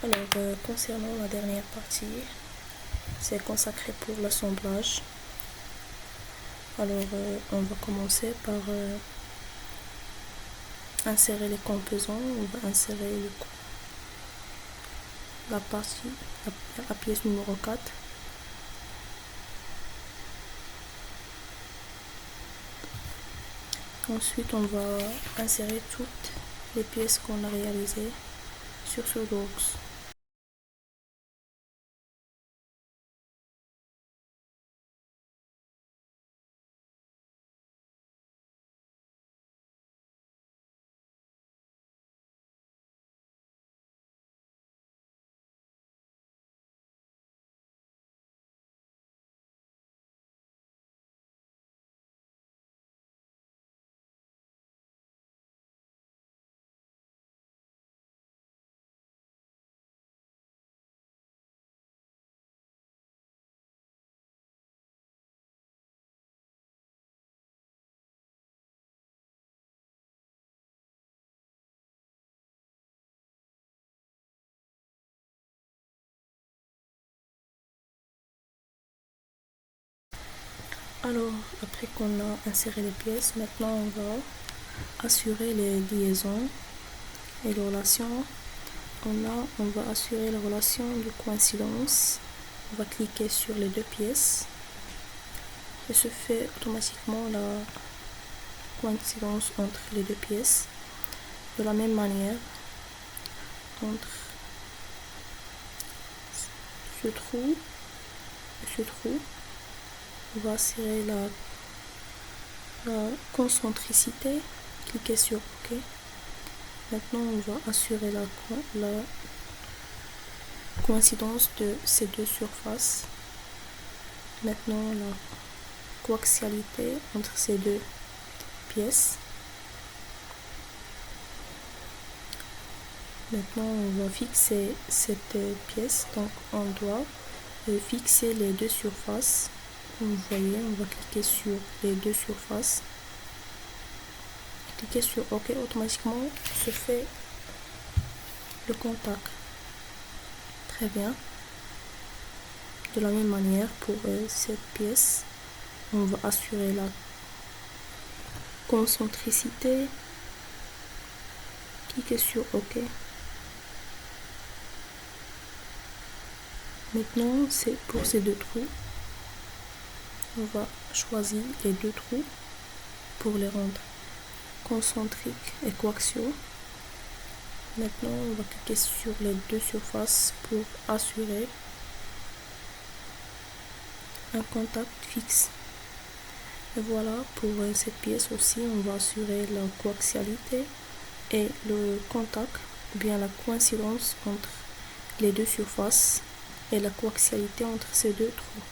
Alors, concernant la dernière partie, c'est consacré pour l'assemblage. Alors, on va commencer par insérer les composants. On va insérer la pièce numéro 4. Ensuite, on va insérer toutes les pièces qu'on a réalisées sur SolidWorks. Alors, après qu'on a inséré les pièces, maintenant on va assurer les liaisons et les relations. On va assurer la relation de coïncidence. On va cliquer sur les deux pièces et se fait automatiquement la coïncidence entre les deux pièces. De la même manière, entre ce trou et ce trou, on va assurer la concentricité. Cliquez sur OK. Maintenant, on va assurer la coïncidence de ces deux surfaces. Maintenant, la coaxialité entre ces deux pièces. Maintenant, on va fixer cette pièce. Donc, on doit fixer les deux surfaces. Comme vous voyez, on va cliquer sur les deux surfaces. Cliquez sur OK. Automatiquement, se fait le contact. Très bien. De la même manière, pour cette pièce, on va assurer la concentricité. Cliquez sur OK. Maintenant, c'est pour ces deux trous. On va choisir les deux trous pour les rendre concentriques et coaxiaux. Maintenant, on va cliquer sur les deux surfaces pour assurer un contact fixe. Et voilà, pour cette pièce aussi, on va assurer la coaxialité et le contact, ou bien la coïncidence entre les deux surfaces et la coaxialité entre ces deux trous.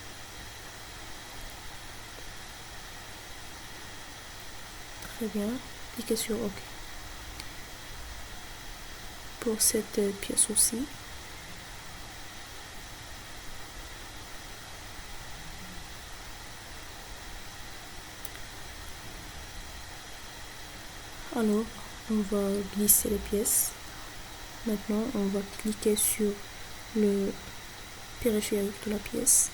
Très bien, cliquez sur OK. Pour cette pièce aussi, alors on va glisser les pièces. Maintenant, on va cliquer sur le périphérique de la pièce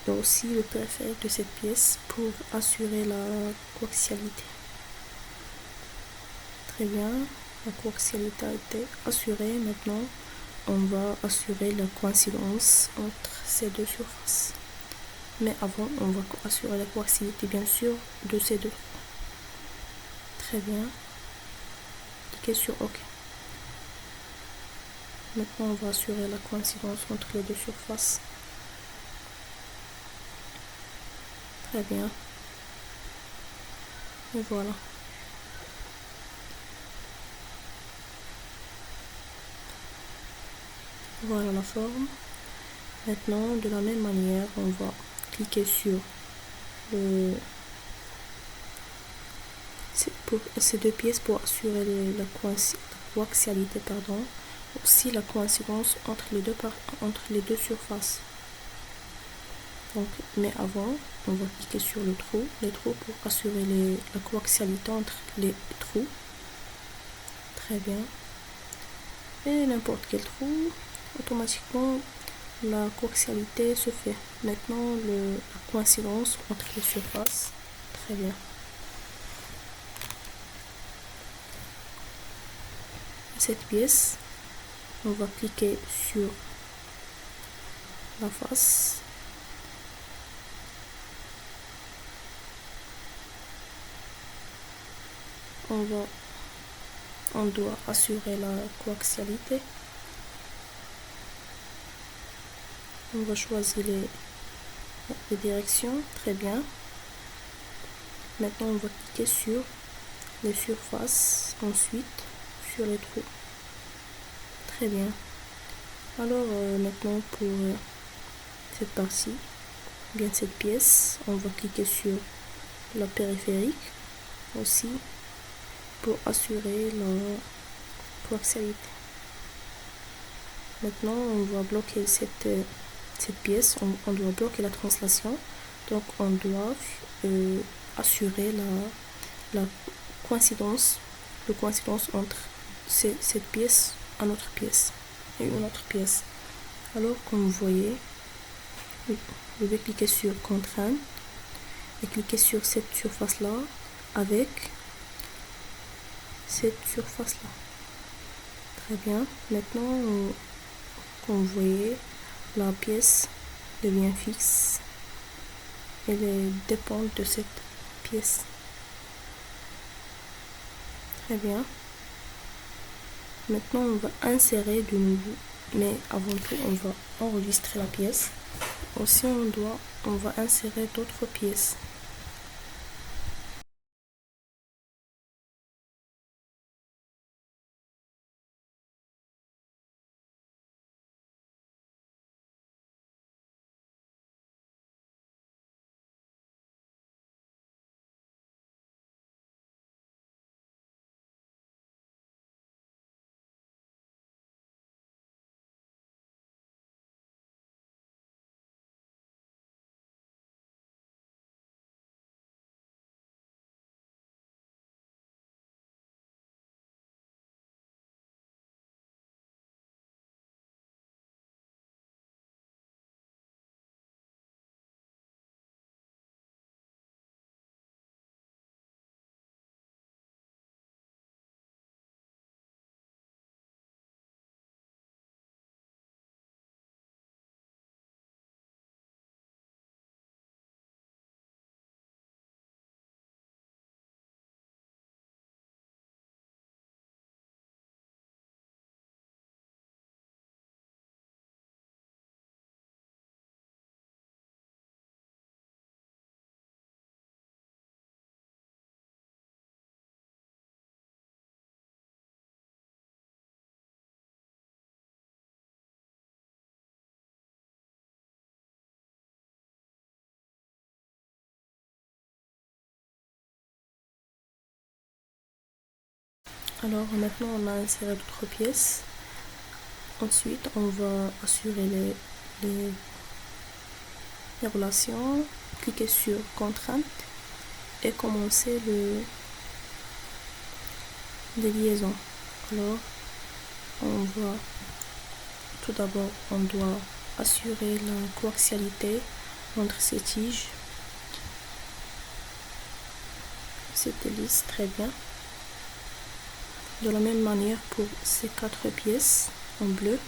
et aussi le périphérique de cette pièce pour assurer la coaxialité. Très bien, la coaxialité a été assurée. Maintenant, on va assurer la coïncidence entre ces deux surfaces. Mais avant, on va assurer la coaxialité, bien sûr, de ces deux. Très bien. Cliquez sur OK. Maintenant, on va assurer la coïncidence entre les deux surfaces. Très bien. Et voilà. Voilà la forme. Maintenant, de la même manière, on va cliquer sur ces deux pièces pour assurer la coaxialité, aussi la coïncidence entre les deux surfaces. Donc, mais avant, on va cliquer sur les trous pour assurer la coaxialité entre les trous. Très bien. et n'importe quel trou, automatiquement la coaxialité se fait. Maintenant la coïncidence entre les surfaces, très bien. Cette pièce, on va cliquer sur la face. On doit assurer la coaxialité. On va choisir les directions, très bien. Maintenant on va cliquer sur les surfaces, ensuite sur les trous. Très bien. Alors maintenant pour cette partie, bien cette pièce, on va cliquer sur la périphérique aussi pour assurer la coaxialité. Maintenant on va bloquer cette pièce, on doit bloquer la translation, donc on doit assurer la coïncidence entre cette pièce et une autre pièce et une autre pièce. Alors comme vous voyez, je vais cliquer sur contrainte et cliquer sur cette surface là avec cette surface là. Très bien. Maintenant comme vous voyez, la pièce devient fixe. Elle dépend de cette pièce. Très bien. Maintenant on va insérer de nouveau, mais avant tout on va enregistrer la pièce. Aussi on va insérer d'autres pièces. Alors maintenant on a inséré d'autres pièces. Ensuite on va assurer les relations, cliquer sur contrainte et commencer les liaisons. Alors tout d'abord on doit assurer la coaxialité entre ces tiges. C'était lisse, très bien. De la même manière pour ces 4 pièces en bleu.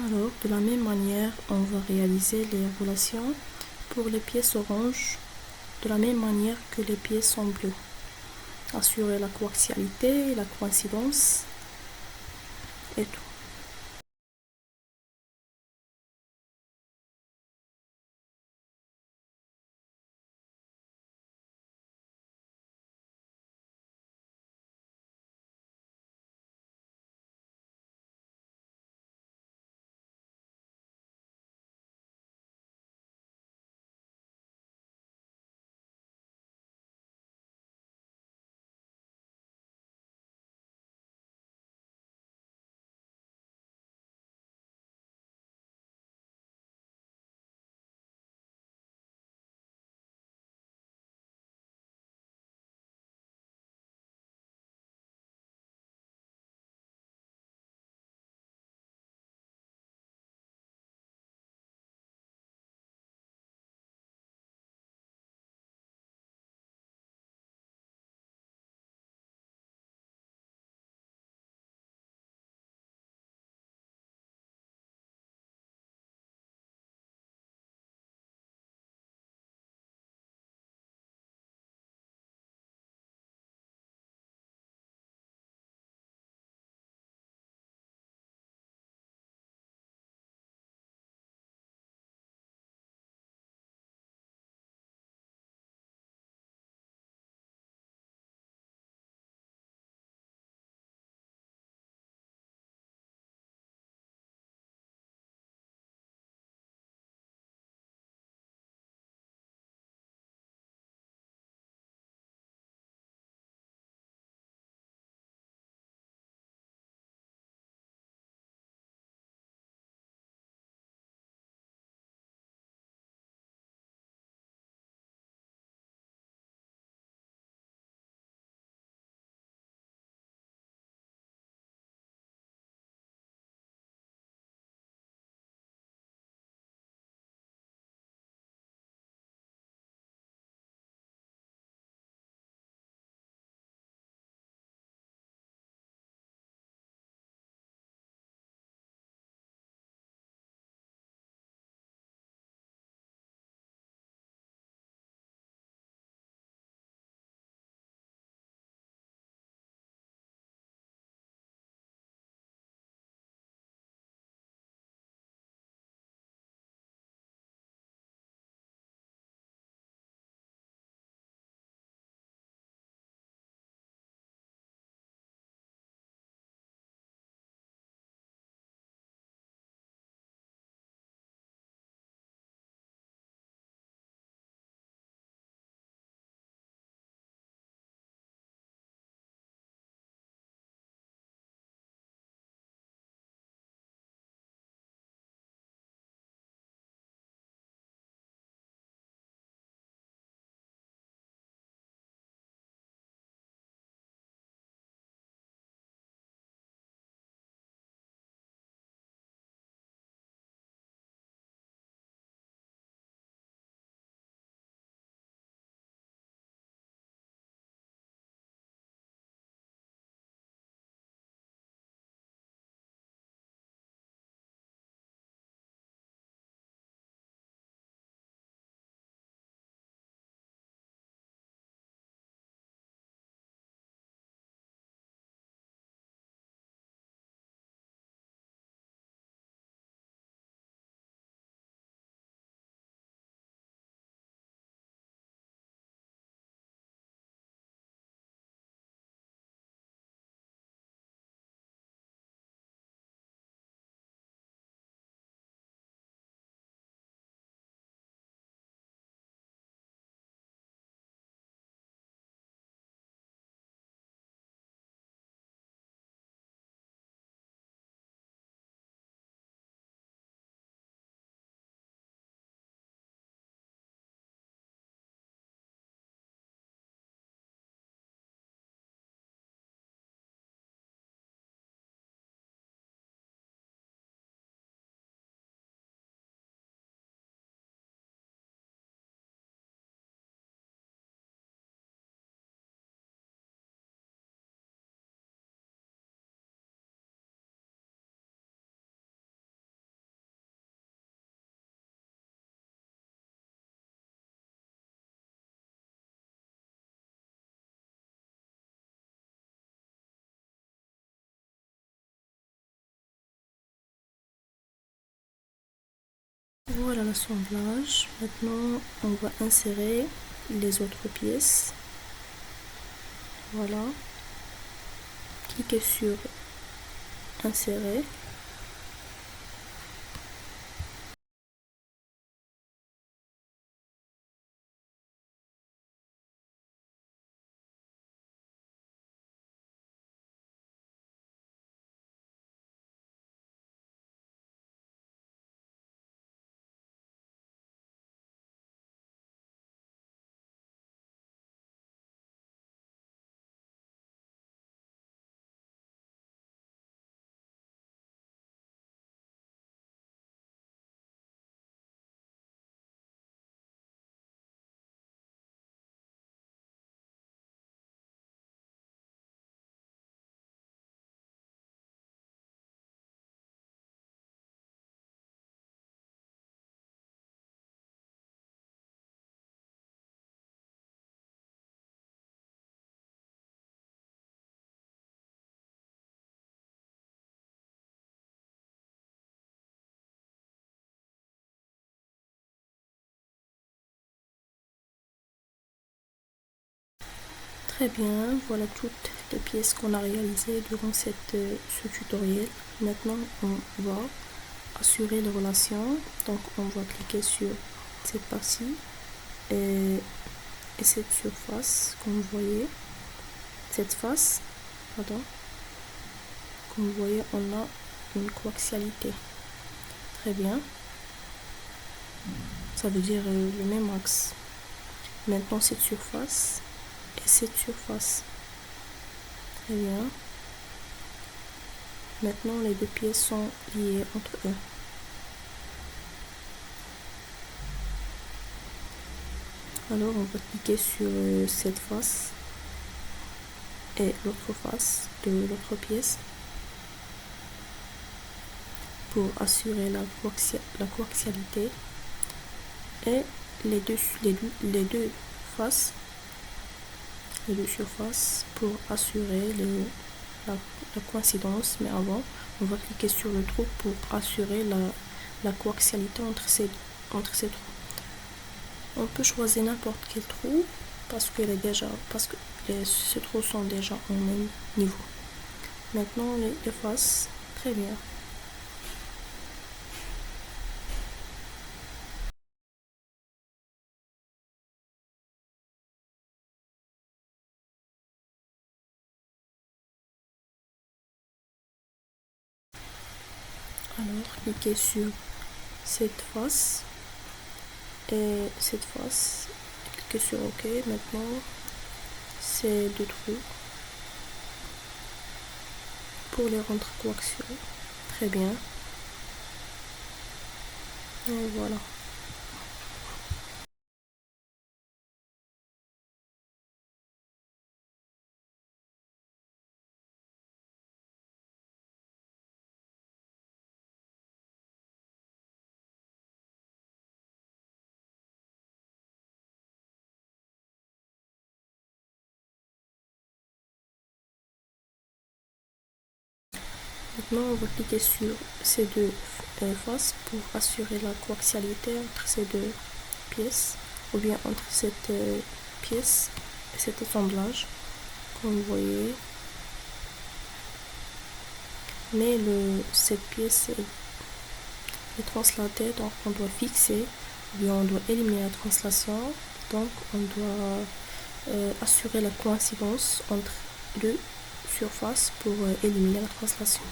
Alors, de la même manière, on va réaliser les relations pour les pièces oranges de la même manière que les pièces en bleu. Assurer la coaxialité, la coïncidence et tout. à l'assemblage. Maintenant, on va insérer les autres pièces. Voilà. Cliquez sur insérer. Très bien, voilà toutes les pièces qu'on a réalisées durant ce tutoriel. Maintenant, on va assurer les relations. Donc, on va cliquer sur cette partie et cette surface, comme vous voyez. Cette face, pardon. Comme vous voyez, on a une coaxialité. Très bien. Ça veut dire le même axe. Maintenant, cette surface et cette surface. Très bien. Maintenant, les deux pièces sont liées entre eux. Alors, on va cliquer sur cette face et l'autre face de l'autre pièce pour assurer la coaxialité et les deux faces, les deux surfaces pour assurer la coïncidence. Mais avant, on va cliquer sur le trou pour assurer la coaxialité entre ces trous. On peut choisir n'importe quel trou parce que ces trous sont déjà au même niveau. Maintenant, les faces, très bien. Alors, cliquez sur cette face et cette face. Cliquez sur OK. Maintenant, ces deux trous pour les rendre coaxiaux. Très bien. Et voilà. Maintenant, on va cliquer sur ces deux faces pour assurer la coaxialité entre ces deux pièces, ou bien entre cette pièce et cet assemblage, comme vous voyez. Mais cette pièce est translatée, donc on doit fixer, ou bien on doit éliminer la translation, donc on doit assurer la coïncidence entre deux surfaces pour éliminer la translation.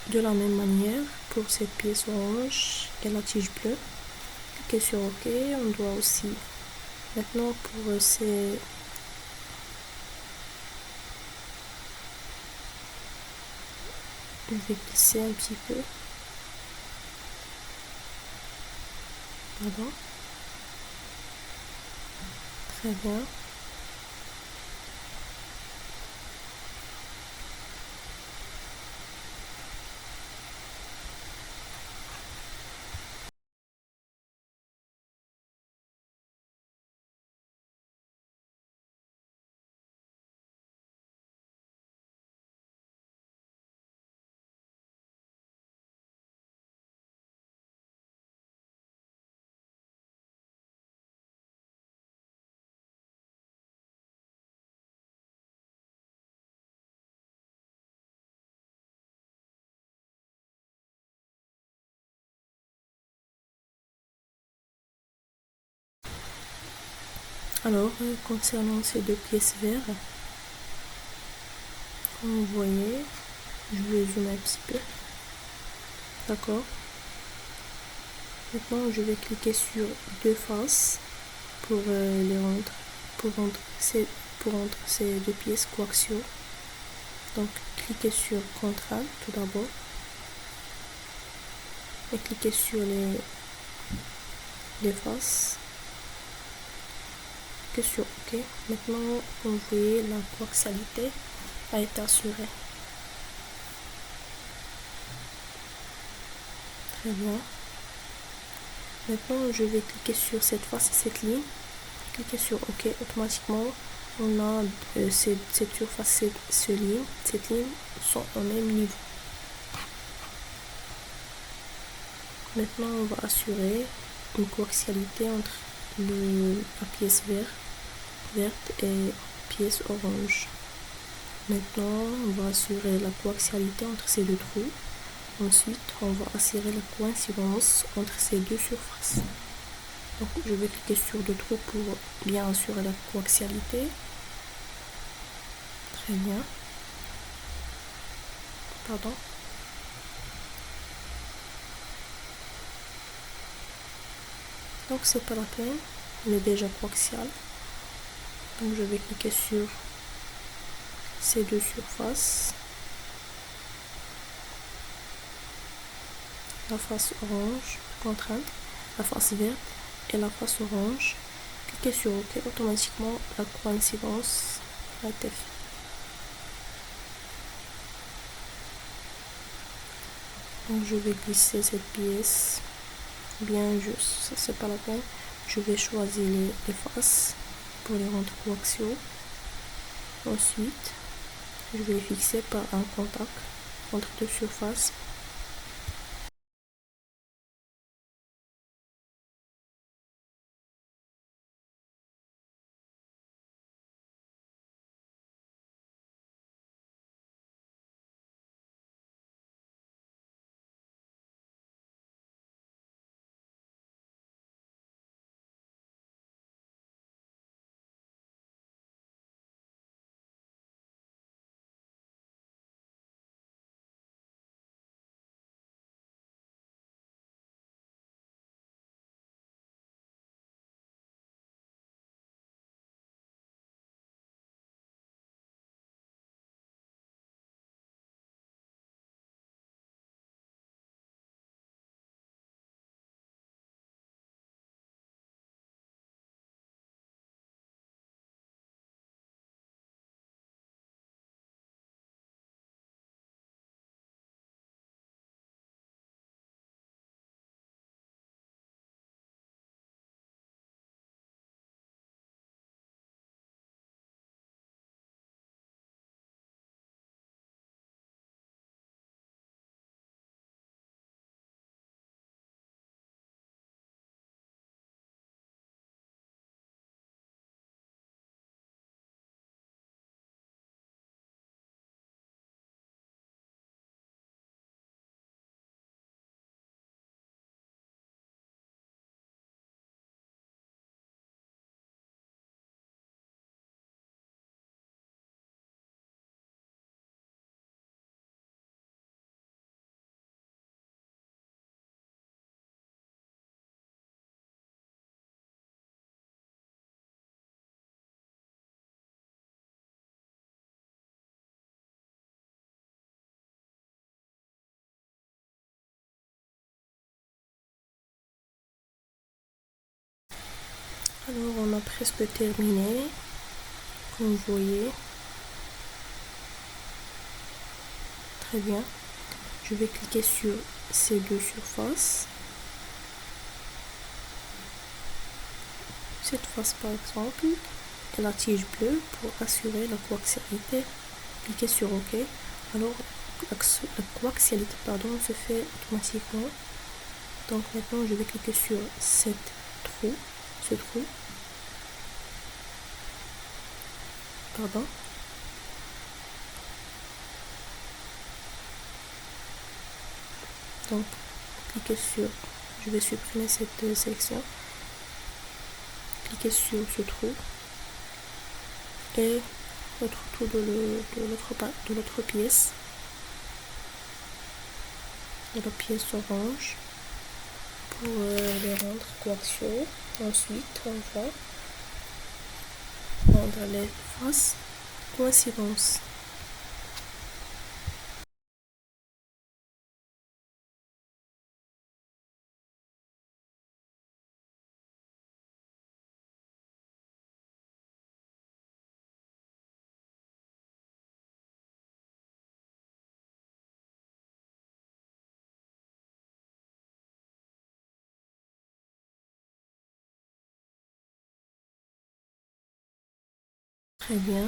De la même manière, pour cette pièce orange et la tige bleue, cliquez sur OK. On doit aussi, maintenant pour ces je vais glisser un petit peu. Voilà. Très bien. Alors, concernant ces deux pièces vertes, comme vous voyez, je vais zoomer un petit peu. D'accord. Maintenant, je vais cliquer sur deux faces pour les rendre, pour rendre ces deux pièces coaxiaux. Donc, cliquez sur CTRL tout d'abord et cliquez sur les faces. Cliquez sur OK. Maintenant, vous voyez la coaxialité a été assurée. Très bien. Maintenant, je vais cliquer sur cette face et cette ligne. Cliquez sur OK. Automatiquement, on a cette surface, cette ligne sont au même niveau. Maintenant, on va assurer une coaxialité entre la pièce verte et pièce orange. Maintenant, on va assurer la coaxialité entre ces deux trous. Ensuite, on va assurer la coïncidence entre ces deux surfaces. Donc, je vais cliquer sur deux trous pour bien assurer la coaxialité. Très bien. Pardon. Donc, c'est pas la peine. On est déjà coaxial. Donc, je vais cliquer sur ces deux surfaces. La face orange, contrainte, la face verte et la face orange. Cliquez sur OK, automatiquement la coïncidence a été faite. Donc je vais glisser cette pièce bien juste, c'est pas la peine. Je vais choisir les faces pour les rendre coaxiaux. Ensuite, je vais les fixer par un contact entre deux surfaces. Alors on a presque terminé, comme vous voyez. Très bien. Je vais cliquer sur ces deux surfaces. Cette face par exemple, et la tige bleue pour assurer la coaxialité. Cliquez sur OK. Alors la coaxialité se fait automatiquement. Donc maintenant je vais cliquer sur ce trou. Pardon. Donc je vais supprimer cette sélection. Cliquez sur ce trou et l'autre trou de l'autre pièce, de la pièce orange, pour les rendre coaxiaux. Ensuite on va rendre les faces coïncidence. Très bien.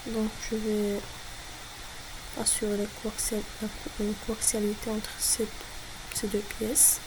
Donc je vais assurer la coaxialité entre ces deux pièces.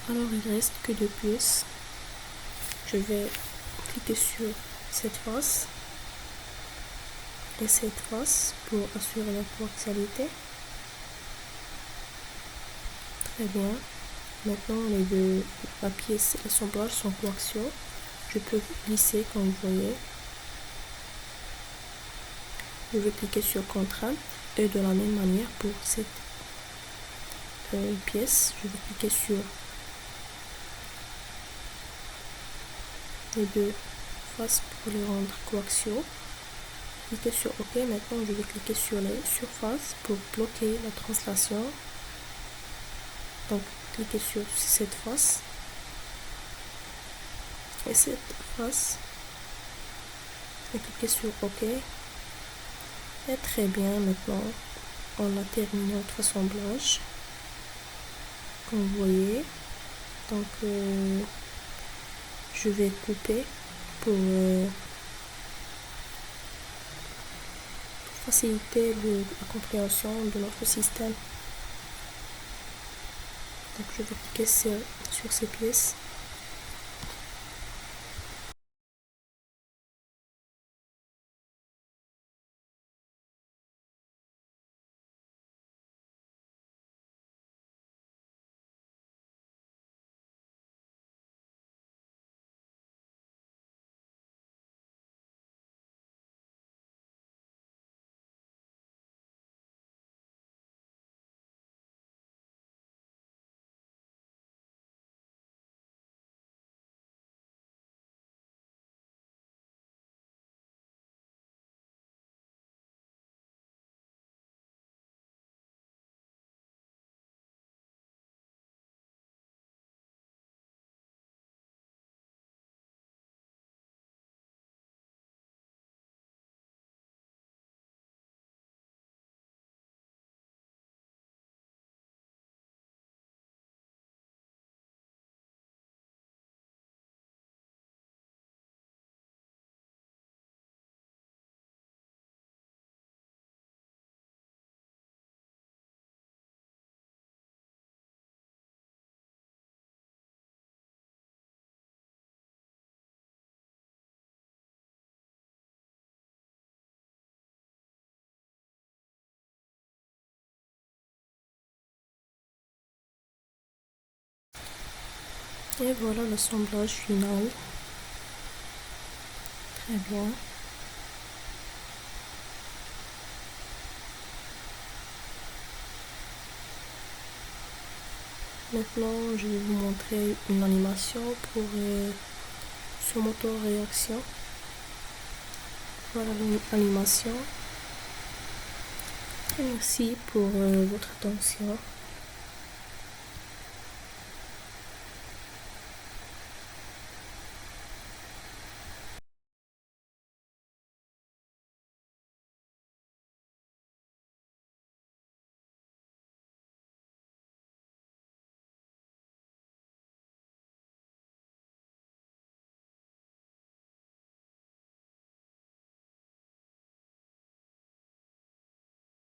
Alors il reste que deux pièces. Je vais cliquer sur cette face et cette face pour assurer la coaxialité. Très bien. Maintenant la pièce et l'assemblage sont coaxiaux. Je peux glisser comme vous voyez. Je vais cliquer sur CTRL et de la même manière pour cette pièce, je vais cliquer sur les deux faces pour les rendre coaxiaux. Cliquez sur OK. Maintenant je vais cliquer sur les surfaces pour bloquer la translation. Donc cliquez sur cette face et cette face et cliquez sur OK. Et très bien, maintenant on a terminé notre assemblage comme vous voyez. Donc je vais couper pour faciliter la compréhension de notre système. Donc je vais cliquer sur ces pièces. Et voilà l'assemblage final. Très bien. Maintenant, je vais vous montrer une animation pour ce moteur réaction. Voilà l'animation. Et merci pour votre attention.